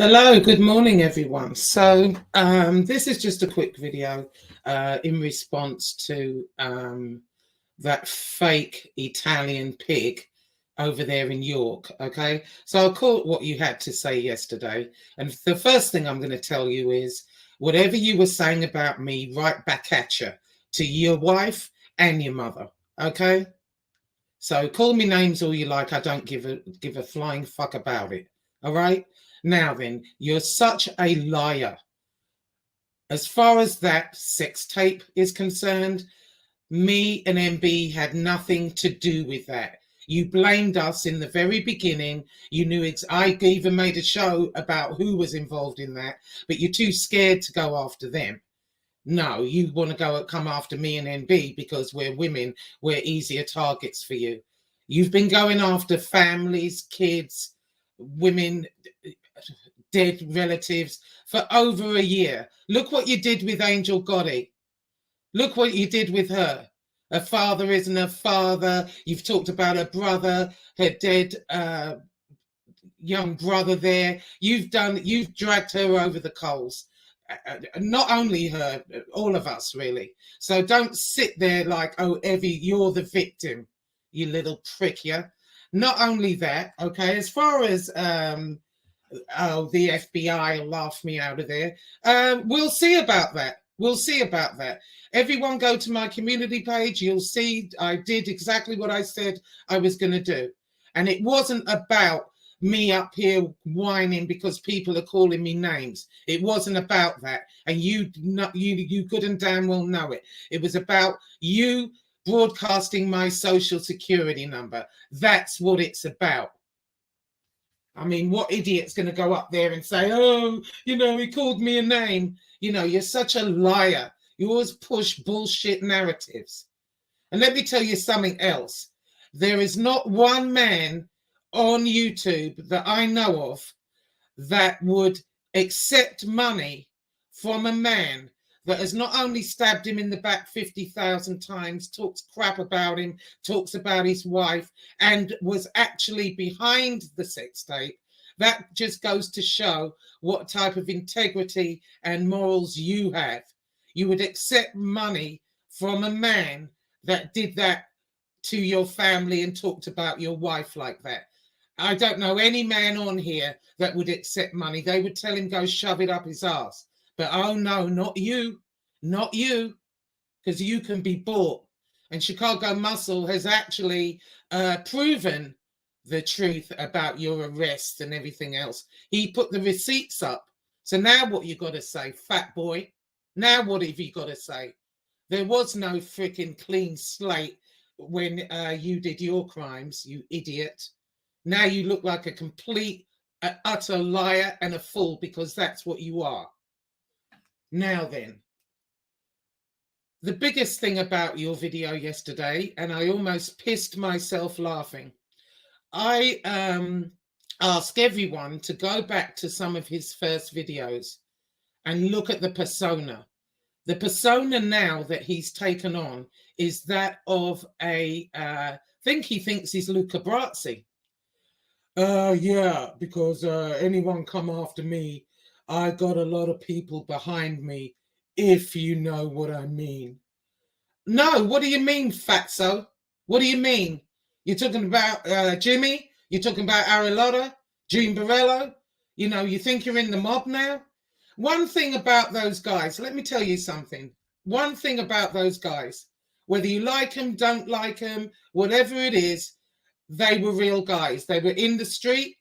Hello, good morning, everyone. So this is just a quick video in response to that fake Italian pig over there in York. Okay, so I'll call it what you had to say yesterday. And the first thing I'm going to tell you is whatever you were saying about me, right back at you, to your wife and your mother. Okay, so call me names all you like. I don't give a flying fuck about it. All right. Now then, you're such a liar. As far as that sex tape is concerned, me and MB had nothing to do with that. You blamed us in the very beginning. You knew I even made a show about who was involved in that, but you're too scared to go after them. No, you want to come after me and MB because we're women. We're easier targets for you. You've been going after families, kids, women, dead relatives for over a year. Look what you did with Angel Gotti. Look what you did with her. Her father isn't her father. You've talked about her brother, her dead young brother there. You've dragged her over the coals. Not only her, all of us, really. So don't sit there like, oh, Evie, you're the victim, you little prick, yeah? Not only that, okay, as far as the FBI will laugh me out of there. We'll see about that. We'll see about that. Everyone go to my community page. You'll see I did exactly what I said I was going to do. And it wasn't about me up here whining because people are calling me names. It wasn't about that. And you good and damn well know it. It was about you broadcasting my social security number. That's what it's about. I mean, what idiot's going to go up there and say, oh, he called me a name? You're such a liar. You always push bullshit narratives. And let me tell you something else. There is not one man on YouTube that I know of that would accept money from a man that has not only stabbed him in the back 50,000 times, talks crap about him, talks about his wife, and was actually behind the sex tape. That just goes to show what type of integrity and morals you have. You would accept money from a man that did that to your family and talked about your wife like that. I don't know any man on here that would accept money. They would tell him go shove it up his ass. But oh no, not you, because you can be bought. And Chicago Muscle has actually proven the truth about your arrest and everything else. He put the receipts up. So now what you got to say, fat boy? Now what have you got to say? There was no freaking clean slate when you did your crimes, you idiot. Now you look like a complete, utter liar and a fool because that's what you are. Now then, the biggest thing about your video yesterday, and I almost pissed myself laughing, I ask everyone to go back to some of his first videos and look at the persona. The persona now that he's taken on is that of he thinks he's LUCA BRAZZI. Yeah, because anyone come after me, I got a lot of people behind me, if you know what I mean. No, what do you mean, fatso? What do you mean? You're talking about Jimmy? You're talking about Arilotta? Gene Borello? You think you're in the mob now? One thing about those guys, let me tell you something. One thing about those guys, whether you like them, don't like them, whatever it is, they were real guys. They were in the street.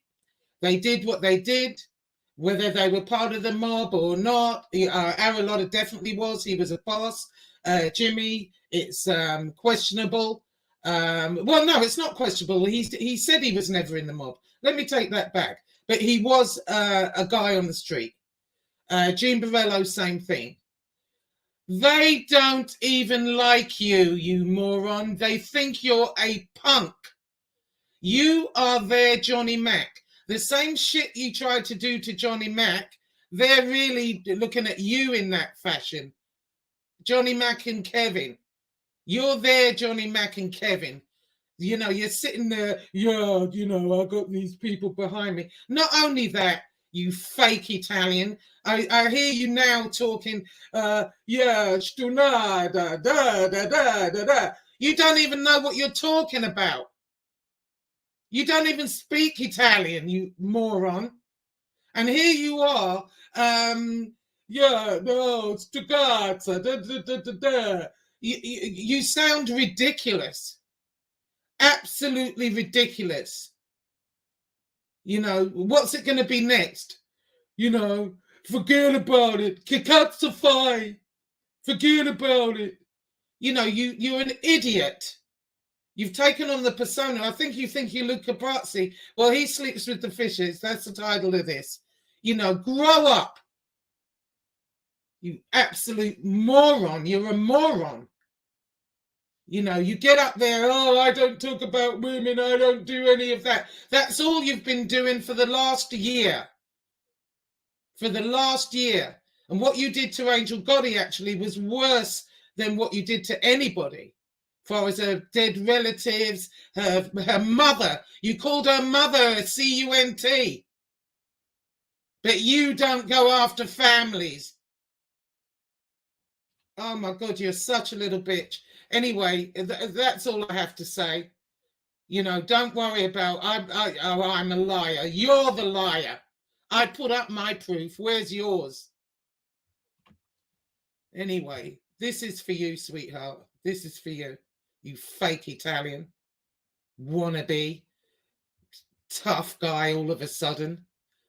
They did what they did, whether they were part of the mob or not. Arilotta definitely was. He was a boss. Jimmy, it's questionable. Well, no, it's not questionable. He said he was never in the mob. Let me take that back. But he was a guy on the street. Gene Borello, same thing. They don't even like you, you moron. They think you're a punk. You are their Johnny Mac. The same shit you tried to do to Johnny Mac, they're really looking at you in that fashion. Johnny Mac and Kevin. You're there, Johnny Mac and Kevin. You're sitting there, I got these people behind me. Not only that, you fake Italian. I hear you now talking, yeah, stunada, da, da, da, da, da. You don't even know what you're talking about. You don't even speak Italian, you moron. And here you are, yeah, no, stugazza, da, da, da, da, da. You sound ridiculous. Absolutely ridiculous. You know, what's it going to be next? You know, forget about it. Che cazzo fai? Forget about it. You know, you're an idiot. You've taken on the persona. I think you think you're LUCA BRAZZI. Well, he sleeps with the fishes. That's the title of this. You know, grow up. You absolute moron. You're a moron. You know, you get up there, oh, I don't talk about women. I don't do any of that. That's all you've been doing for the last year. For the last year. And what you did to Angel Gotti actually was worse than what you did to anybody. As far as her dead relatives, her mother. You called her mother a CUNT. But you don't go after families. Oh my God, you're such a little bitch. Anyway, that's all I have to say. You know, don't worry about, I'm a liar. You're the liar. I put up my proof. Where's yours? Anyway, this is for you, sweetheart. This is for you. You fake Italian. Wannabe. Tough guy all of a sudden.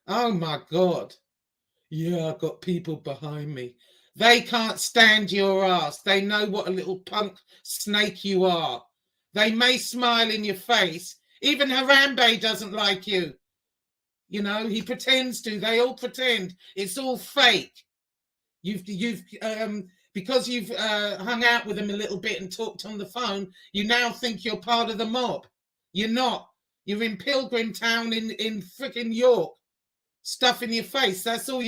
Oh my God. Yeah, I've got people behind me. They can't stand your ass. They know what a little punk snake you are. They may smile in your face. Even Harambe doesn't like you. You know, he pretends to. They all pretend. It's all fake. Because you've hung out with him a little bit and talked on the phone, you now think you're part of the mob. You're not. You're in Pilgrim Town in freaking York, stuffing your face. That's all you